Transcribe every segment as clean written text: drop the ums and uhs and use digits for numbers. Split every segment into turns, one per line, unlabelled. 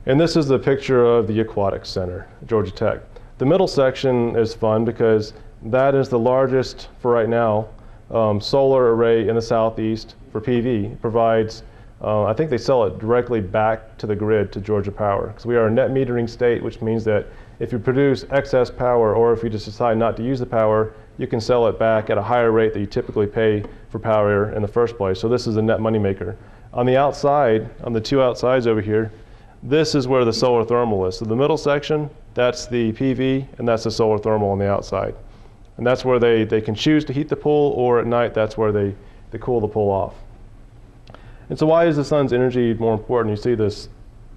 And this is the picture of the Aquatics Center, Georgia Tech. The middle section is fun because that is the largest, for right now, solar array in the Southeast for PV. It provides, I think they sell it directly back to the grid, to Georgia Power. Because we are a net metering state, which means that if you produce excess power, or if you just decide not to use the power, you can sell it back at a higher rate that you typically pay for power in the first place. So this is a net moneymaker. On the outside, on the two outsides over here, this is where the solar thermal is. So the middle section, that's the PV, and that's the solar thermal on the outside. And that's where they can choose to heat the pool, or at night, that's where they cool the pool off. And so why is the sun's energy more important? You see this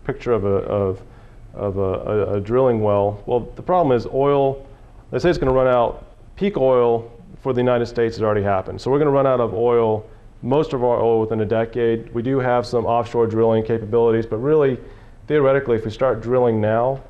picture of a drilling well. Well, the problem is oil, they say it's going to run out. Peak oil for the United States has already happened. So we're going to run out of oil, most of our oil, within a decade. We do have some offshore drilling capabilities, but really, theoretically, if we start drilling now,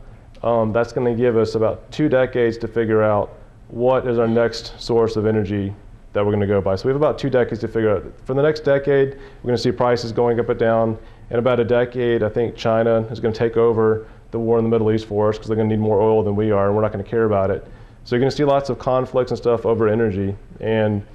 that's going to give us about 2 decades to figure out what is our next source of energy that we're going to go by. So we have about 2 decades to figure out. For the next decade, we're going to see prices going up and down. In about a decade, I think China is going to take over the war in the Middle East for us because they're going to need more oil than we are, and we're not going to care about it. So you're going to see lots of conflicts and stuff over energy. And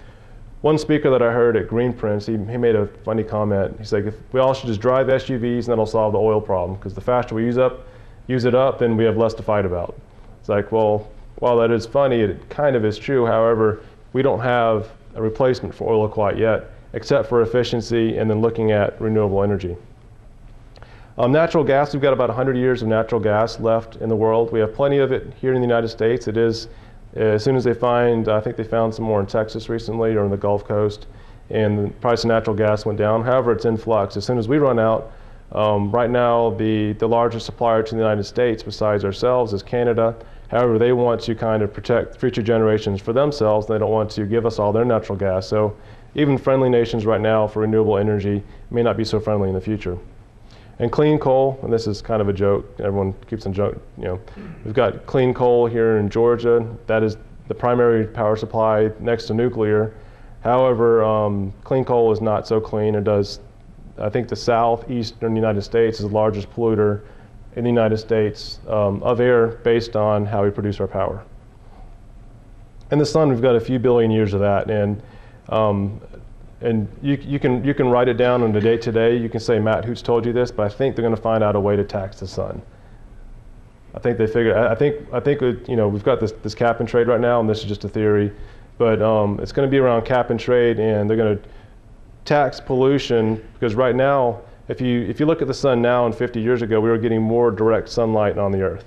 one speaker that I heard at Green Prince, he made a funny comment. He's like, if we all should just drive SUVs, and that'll solve the oil problem, because the faster we use it up, then we have less to fight about. It's like, well, while that is funny, it kind of is true. However, we don't have a replacement for oil quite yet, except for efficiency and then looking at renewable energy. Natural gas, we've got about 100 years of natural gas left in the world. We have plenty of it here in the United States. It is, as soon as they find, I think they found some more in Texas recently or on the Gulf Coast, and the price of natural gas went down. However, it's in flux. As soon as we run out, right now the largest supplier to the United States besides ourselves is Canada. However, they want to kind of protect future generations for themselves. They don't want to give us all their natural gas. So even friendly nations right now for renewable energy may not be so friendly in the future. And clean coal, and this is kind of a joke, everyone keeps on joking, we've got clean coal here in Georgia. That is the primary power supply next to nuclear. However, clean coal is not so clean. It does, I think the southeastern United States is the largest polluter in the United States of air based on how we produce our power. And the sun, we've got a few billion years of that. And you can write it down on the date today. You can say Matt Hoots told you this, but I think they're going to find out a way to tax the sun. I think they figured. I think we've got this cap and trade right now, and this is just a theory, but it's going to be around cap and trade, and they're going to tax pollution because right now, if you look at the sun now and 50 years ago, we were getting more direct sunlight on the Earth.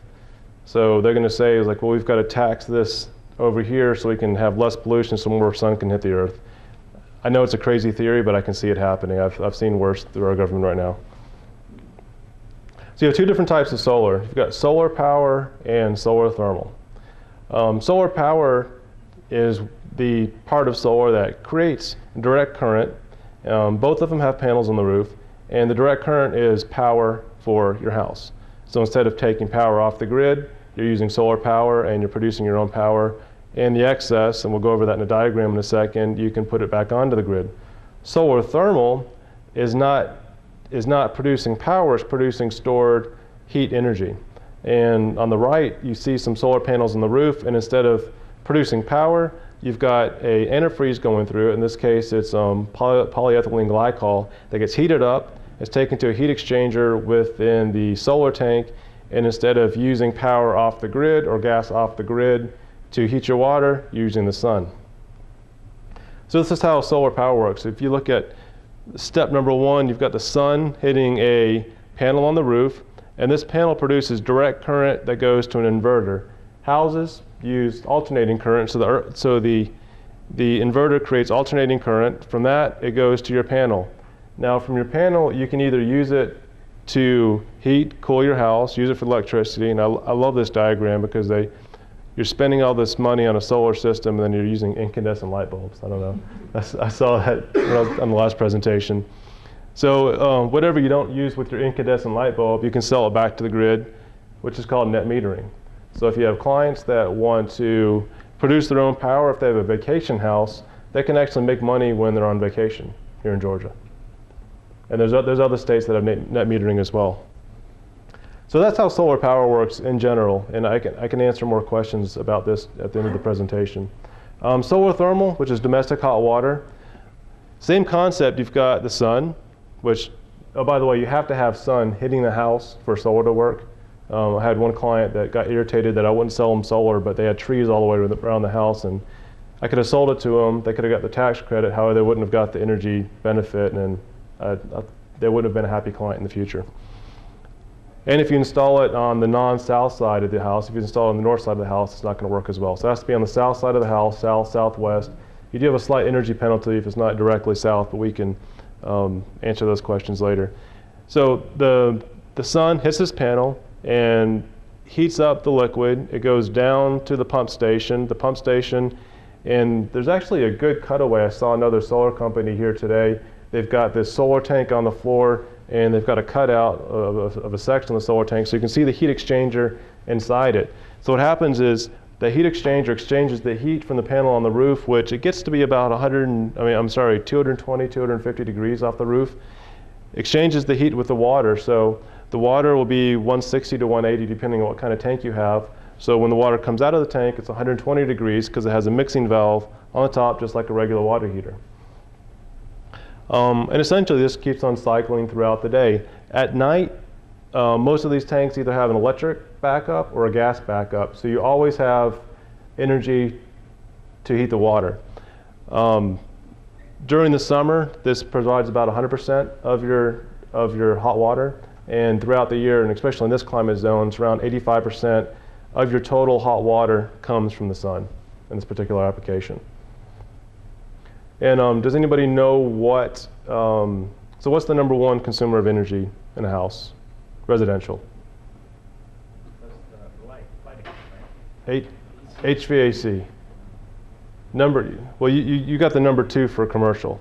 So they're going to say, like, well, we've got to tax this over here so we can have less pollution, so more sun can hit the Earth. I know it's a crazy theory, but I can see it happening. I've seen worse through our government right now. So you have 2 different types of solar. You've got solar power and solar thermal. Solar power is the part of solar that creates direct current. Both of them have panels on the roof, and the direct current is power for your house. So instead of taking power off the grid, you're using solar power and you're producing your own power. And the excess, and we'll go over that in a diagram in a second, you can put it back onto the grid. Solar thermal is not producing power, it's producing stored heat energy. And on the right, you see some solar panels on the roof, and instead of producing power, you've got an antifreeze going through it. In this case, it's polyethylene glycol that gets heated up, it's taken to a heat exchanger within the solar tank, and instead of using power off the grid or gas off the grid to heat your water, you're using the sun. So this is how solar power works. If you look at step number 1, you've got the sun hitting a panel on the roof, and this panel produces direct current that goes to an inverter. Houses use alternating current, so the inverter creates alternating current. From that, it goes to your panel. Now from your panel, you can either use it to heat, cool your house, use it for electricity, and I love this diagram because you're spending all this money on a solar system and then you're using incandescent light bulbs. I don't know. I saw that when I was on the last presentation. So whatever you don't use with your incandescent light bulb, you can sell it back to the grid, which is called net metering. So if you have clients that want to produce their own power, if they have a vacation house, they can actually make money when they're on vacation here in Georgia. And there's other states that have net metering as well. So that's how solar power works in general, and I can answer more questions about this at the end of the presentation. Solar thermal, which is domestic hot water, same concept. You've got the sun, which, oh, by the way, you have to have sun hitting the house for solar to work. I had one client that got irritated that I wouldn't sell them solar, but they had trees all the way around the house, and I could have sold it to them. They could have got the tax credit. However, they wouldn't have got the energy benefit, and they wouldn't have been a happy client in the future. And if you install it on the non-south side of the house, if you install it on the north side of the house, it's not going to work as well. So it has to be on the south side of the house, south, southwest. You do have a slight energy penalty if it's not directly south, but we can answer those questions later. So the sun hits this panel and heats up the liquid. It goes down to the pump station. The pump station, and there's actually a good cutaway. I saw another solar company here today. They've got this solar tank on the floor, and they've got a cutout of a section of the solar tank, so you can see the heat exchanger inside it. So what happens is the heat exchanger exchanges the heat from the panel on the roof, which it gets to be about 220, 250 degrees off the roof, exchanges the heat with the water. So the water will be 160 to 180 depending on what kind of tank you have. So when the water comes out of the tank, it's 120 degrees because it has a mixing valve on the top, just like a regular water heater. And essentially this keeps on cycling throughout the day. At night, most of these tanks either have an electric backup or a gas backup, so you always have energy to heat the water. During the summer, this provides about 100% of your hot water, and throughout the year, and especially in this climate zone, it's around 85% of your total hot water comes from the sun in this particular application. And does anybody know what, so what's the #1 consumer of energy in a house, residential? HVAC. Well, you got the #2 for commercial.